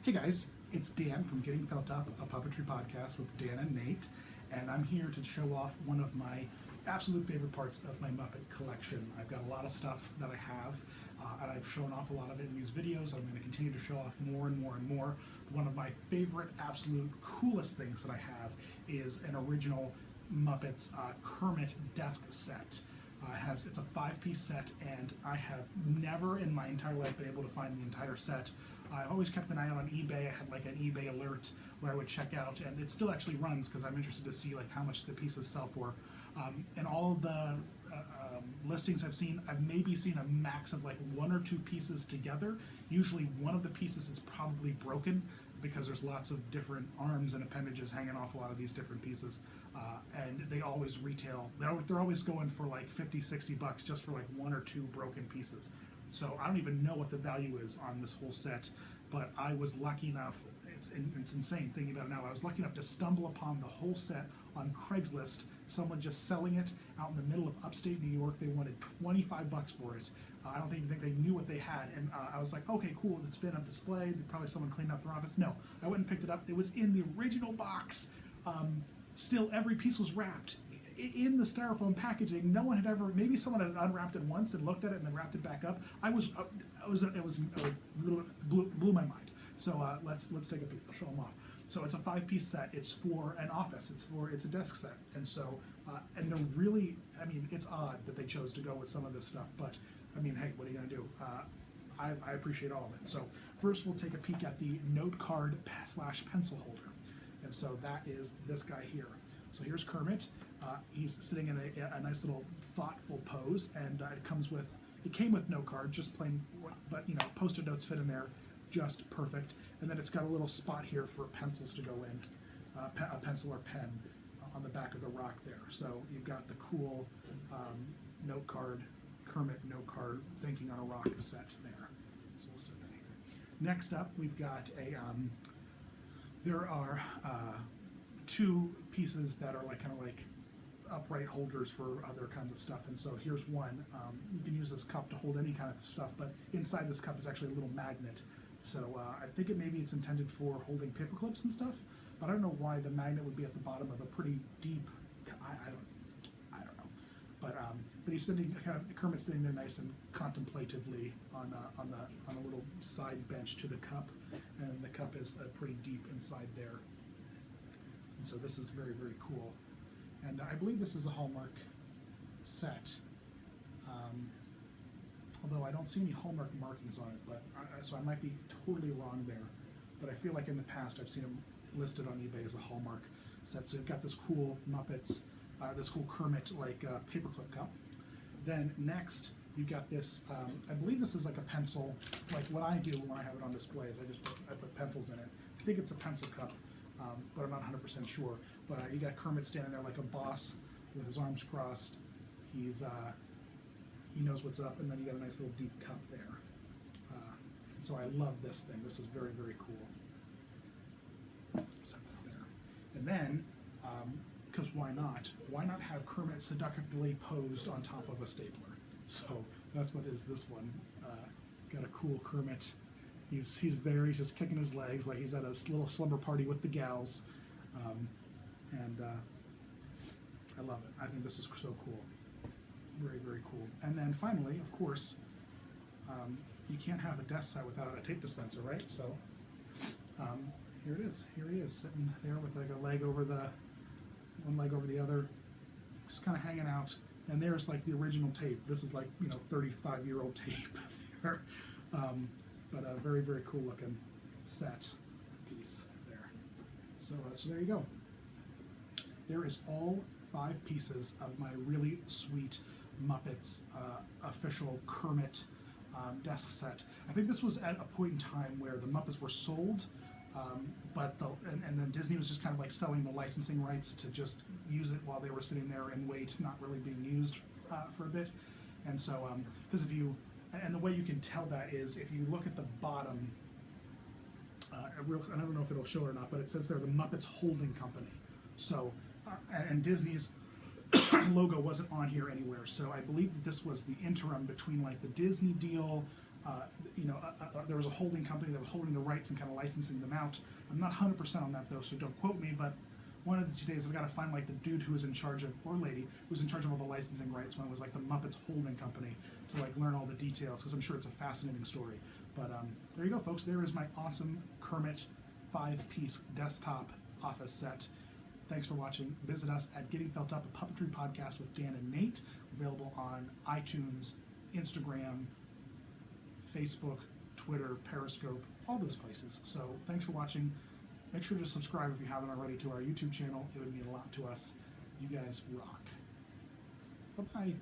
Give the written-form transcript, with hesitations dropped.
Hey guys, it's Dan from Getting Felt Up, a puppetry podcast with Dan and Nate, and I'm here to show off one of my absolute favorite parts of my Muppet collection. I've got a lot of stuff that I have, and I've shown off a lot of it in these videos. I'm going to continue to show off more and more and more. One of my favorite, absolute coolest things that I have is an original Muppets Kermit desk set. It's a 5-piece set, and I have never in my entire life been able to find the entire set. I've always kept an eye out on eBay. I had like an eBay alert where I would check out, and it still actually runs because I'm interested to see like how much the pieces sell for. And all the listings I've seen, I've maybe seen a max of like 1 or 2 pieces together. Usually one of the pieces is probably broken because there's lots of different arms and appendages hanging off a lot of these different pieces. And they always retail, they're always going for like 50, 60 bucks just for like 1 or 2 broken pieces. So I don't even know what the value is on this whole set, but I was lucky enough, it's insane thinking about it now, I was lucky enough to stumble upon the whole set on Craigslist, someone just selling it out in the middle of upstate New York. They wanted 25 bucks for it. I don't even think they knew what they had, and I was like, okay, cool, it's been on display, probably someone cleaned up their office. No, I went and picked it up. It was in the original box. Still, every piece was wrapped in the styrofoam packaging. No one had ever, maybe someone had unwrapped it once and looked at it and then wrapped it back up. Blew my mind. So let's take a peek. I'll show them off. So it's a 5-piece set. It's for an office. It's a desk set. And so and they're really, I mean, it's odd that they chose to go with some of this stuff, but I mean, hey, what are you gonna do? I appreciate all of it. So first we'll take a peek at the note card / pencil holder. And so that is this guy here. So here's Kermit. He's sitting in a nice little thoughtful pose, and it came with note card, just plain, but you know, Post-it notes fit in there just perfect. And then it's got a little spot here for pencils to go in, a pencil or pen on the back of the rock there. So you've got the cool note card, Kermit note card thinking on a rock set there. So we'll set that here. Next up, we've got there are 2 pieces that are like kind of like upright holders for other kinds of stuff, and so here's one. You can use this cup to hold any kind of stuff, but inside this cup is actually a little magnet. So I think it's intended for holding paper clips and stuff, but I don't know why the magnet would be at the bottom of a pretty deep. I don't know, but he's sitting, Kermit's sitting there nice and contemplatively on a little side bench to the cup, and the cup is pretty deep inside there. And so this is very, very cool. And I believe this is a Hallmark set, although I don't see any Hallmark markings on it, but so I might be totally wrong there. But I feel like in the past I've seen them listed on eBay as a Hallmark set. So you've got this cool Muppets, this cool Kermit like paperclip cup. Then next you've got this, I believe this is like a pencil. Like what I do when I have it on display is I put pencils in it. I think it's a pencil cup. But I'm not 100% sure. But you got Kermit standing there like a boss with his arms crossed. He knows what's up, and then you got a nice little deep cup there. So I love this thing. This is very, very cool. Set that there. And then, because why not? Why not have Kermit seductively posed on top of a stapler? So that's what is this one. Got a cool Kermit. He's there, he's just kicking his legs like he's at a little slumber party with the gals. And I love it. I think this is so cool. Very, very cool. And then finally, of course, you can't have a desk set without a tape dispenser, right? So here it is. Here he is, sitting there with like one leg over the other, just kind of hanging out. And there's like the original tape. This is like, 35-year-old tape there. But a very, very cool looking set piece there. So there you go. There is all 5 pieces of my really sweet Muppets official Kermit desk set. I think this was at a point in time where the Muppets were sold, but and then Disney was just kind of like selling the licensing rights to just use it while they were sitting there and wait, not really being used for a bit. And so, because and the way you can tell that is if you look at the bottom, I don't know if it'll show or not, but it says there the Muppets Holding Company. So, and Disney's logo wasn't on here anywhere. So I believe that this was the interim between like the Disney deal there was a holding company that was holding the rights and kind of licensing them out. I'm not 100% on that though, so don't quote me, but one of these days I've got to find like the dude who was in charge of, or lady, who was in charge of all the licensing rights when it was like the Muppets holding company, to like learn all the details, because I'm sure it's a fascinating story. But there you go, folks. There is my awesome Kermit 5-piece desktop office set. Thanks for watching. Visit us at Getting Felt Up, a puppetry podcast with Dan and Nate, available on iTunes, Instagram, Facebook, Twitter, Periscope, all those places. So thanks for watching. Make sure to subscribe if you haven't already to our YouTube channel. It would mean a lot to us. You guys rock. Bye-bye.